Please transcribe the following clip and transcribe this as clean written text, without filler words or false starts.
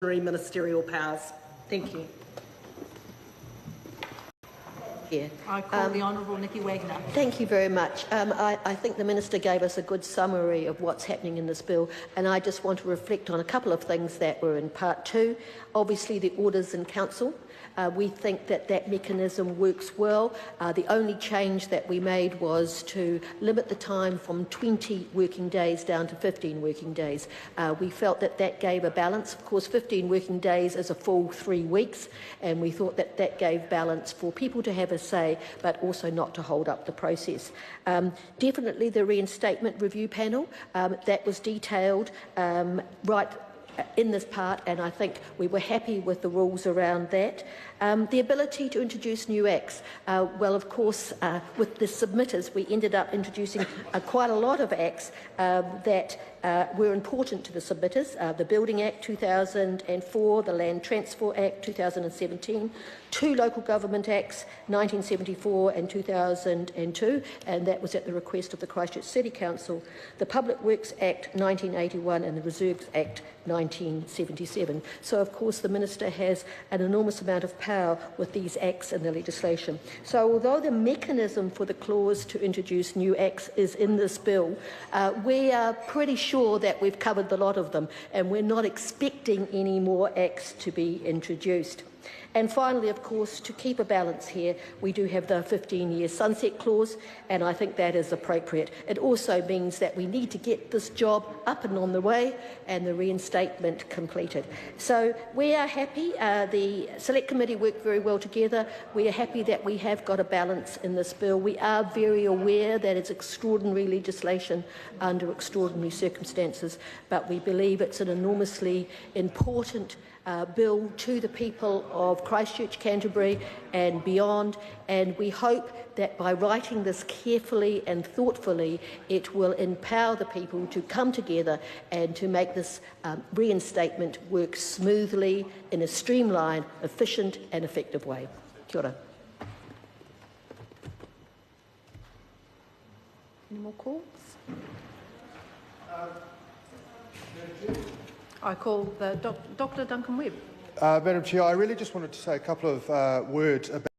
ministerial powers. Thank you. I call the Honourable Nicky Wagner. Thank you very much. I think the Minister gave us a good summary of what's happening in this bill, and I just want to reflect on a couple of things that were in Part 2. Obviously, the orders in Council. We think that that mechanism works well. The only change that we made was to limit the time from 20 working days down to 15 working days. We felt that that gave a balance. Of course, 15 working days is a full 3 weeks, and we thought that that gave balance for people to have a say, but also not to hold up the process. Definitely the reinstatement review panel, that was detailed right in this part, and I think we were happy with the rules around that. The ability to introduce new acts. Well, of course, with the submitters, we ended up introducing quite a lot of acts that were important to the submitters. The Building Act 2004, the Land Transfer Act 2017, 2 Local Government Acts 1974 and 2002, and that was at the request of the Christchurch City Council, the Public Works Act 1981 and the Reserves Act 1977. So, of course, the Minister has an enormous amount of power with these acts and the legislation. So, although the mechanism for the clause to introduce new acts is in this bill, we are pretty sure that we've covered the lot of them, and we're not expecting any more acts to be introduced. And finally, of course, to keep a balance here, we do have the 15-year sunset clause, and I think that is appropriate. It also means that we need to get this job up and on the way and the reinstatement completed. So we are happy. The Select Committee worked very well together. We are happy that we have got a balance in this bill. We are very aware that it's extraordinary legislation under extraordinary circumstances, but we believe it's an enormously important bill to the people of Christchurch, Canterbury and beyond, and we hope that by writing this carefully and thoughtfully it will empower the people to come together and to make this reinstatement work smoothly in a streamlined, efficient and effective way. Kia ora. Any more calls? I call the Dr. Duncan Webb. Madam Chair, I really just wanted to say a couple of words about